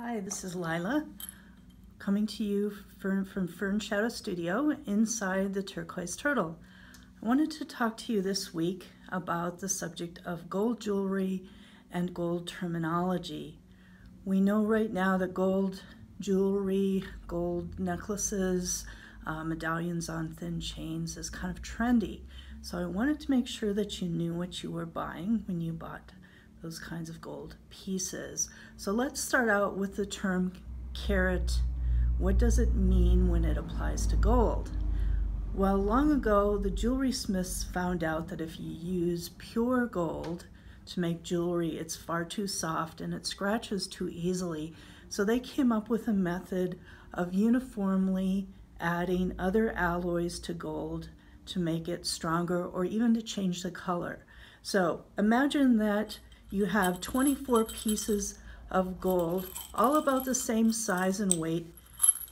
Hi, this is Lila, coming to you from FernShadow Studio inside the turquoise turtle. I wanted to talk to you this week about the subject of gold jewelry and gold terminology. We know right now that gold jewelry, gold necklaces, medallions on thin chains is kind of trendy. So I wanted to make sure that you knew what you were buying when you bought those kinds of gold pieces. So let's start out with the term carat. What does it mean when it applies to gold? Well, long ago, the jewelry smiths found out that if you use pure gold to make jewelry, it's far too soft and it scratches too easily. So they came up with a method of uniformly adding other alloys to gold to make it stronger or even to change the color. So imagine that you have 24 pieces of gold, all about the same size and weight,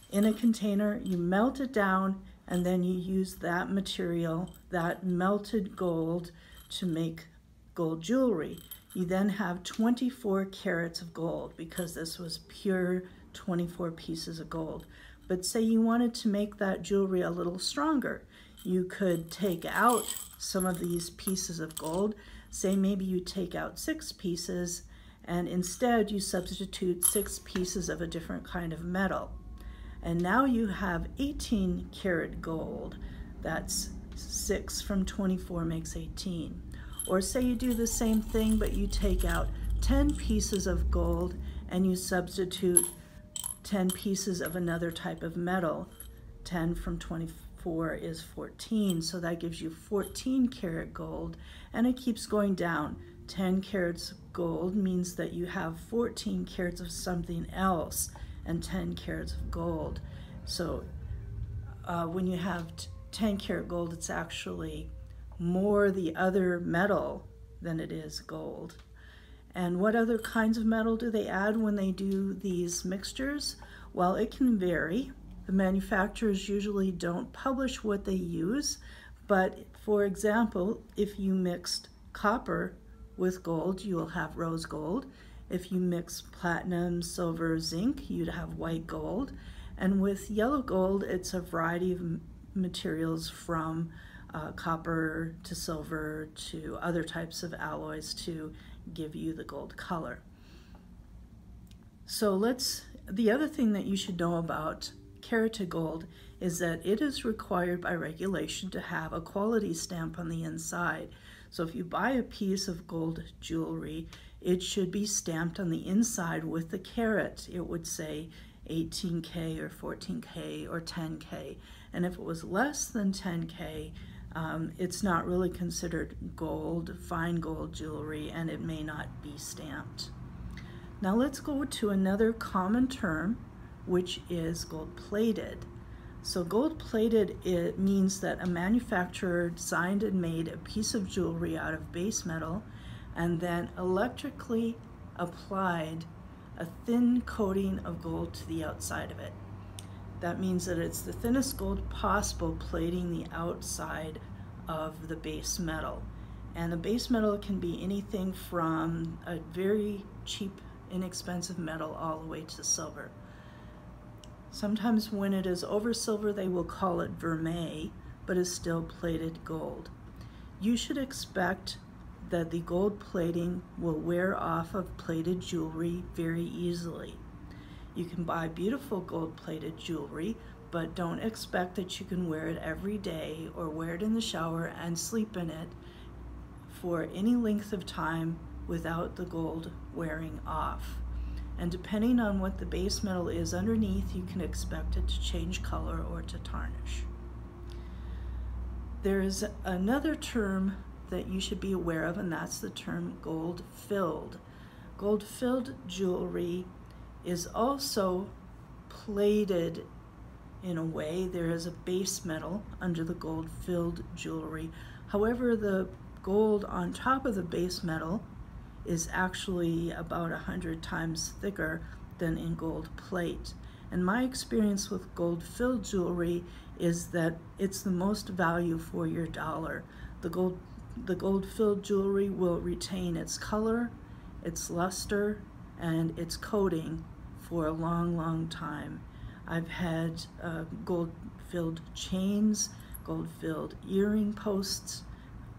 in a container. You melt it down, and then you use that material, that melted gold, to make gold jewelry. You then have 24 carats of gold because this was pure 24 pieces of gold. But say you wanted to make that jewelry a little stronger. You could take out some of these pieces of gold. Say maybe you take out 6 pieces and instead you substitute 6 pieces of a different kind of metal. And now you have 18 karat gold. That's 6 from 24 makes 18. Or say you do the same thing, but you take out 10 pieces of gold and you substitute 10 pieces of another type of metal. 10 from 24 is 14, so that gives you 14 karat gold, and it keeps going down. 10 carats of gold means that you have 14 carats of something else and 10 carats of gold. So when you have 10 karat gold, it's actually more the other metal than it is gold. And what other kinds of metal do they add when they do these mixtures? Well, it can vary. The manufacturers usually don't publish what they use, but for example, if you mixed copper with gold, you will have rose gold. If you mix platinum, silver, zinc, you'd have white gold. And with yellow gold, it's a variety of materials from copper to silver to other types of alloys to give you the gold color. So the other thing that you should know about keratin gold is that it is required by regulation to have a quality stamp on the inside. So if you buy a piece of gold jewelry, it should be stamped on the inside with the carat. It would say 18K or 14K or 10K. And if it was less than 10K, it's not really considered gold, fine gold jewelry, and it may not be stamped. Now let's go to another common term, which is gold-plated. So gold-plated, it means that a manufacturer designed and made a piece of jewelry out of base metal and then electrically applied a thin coating of gold to the outside of it. That means that it's the thinnest gold possible, plating the outside of the base metal. And the base metal can be anything from a very cheap, inexpensive metal all the way to silver. Sometimes when it is over silver, they will call it vermeil, but is still plated gold. You should expect that the gold plating will wear off of plated jewelry very easily. You can buy beautiful gold plated jewelry, but don't expect that you can wear it every day or wear it in the shower and sleep in it for any length of time without the gold wearing off. And depending on what the base metal is underneath, you can expect it to change color or to tarnish. There is another term that you should be aware of, and that's the term gold-filled. Gold-filled jewelry is also plated in a way. There is a base metal under the gold-filled jewelry. However, the gold on top of the base metal is actually about 100 times thicker than in gold plate. And my experience with gold-filled jewelry is that it's the most value for your dollar. The gold-filled jewelry will retain its color, its luster, and its coating for a long time. I've had gold-filled chains, gold-filled earring posts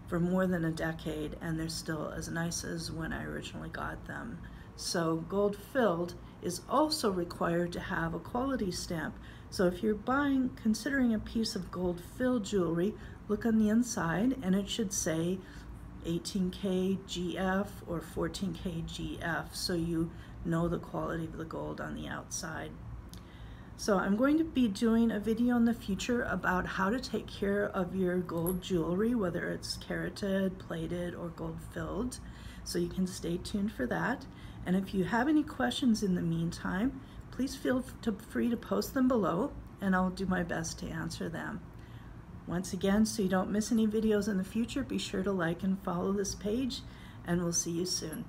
for more than a decade, and they're still as nice as when I originally got them. So gold-filled is also required to have a quality stamp. So if you're considering a piece of gold-filled jewelry, look on the inside and it should say 18K GF or 14K GF, so you know the quality of the gold on the outside. So I'm going to be doing a video in the future about how to take care of your gold jewelry, whether it's kerated, plated, or gold-filled. So you can stay tuned for that. And if you have any questions in the meantime, please feel free to post them below, and I'll do my best to answer them. Once again, so you don't miss any videos in the future, be sure to like and follow this page, and we'll see you soon.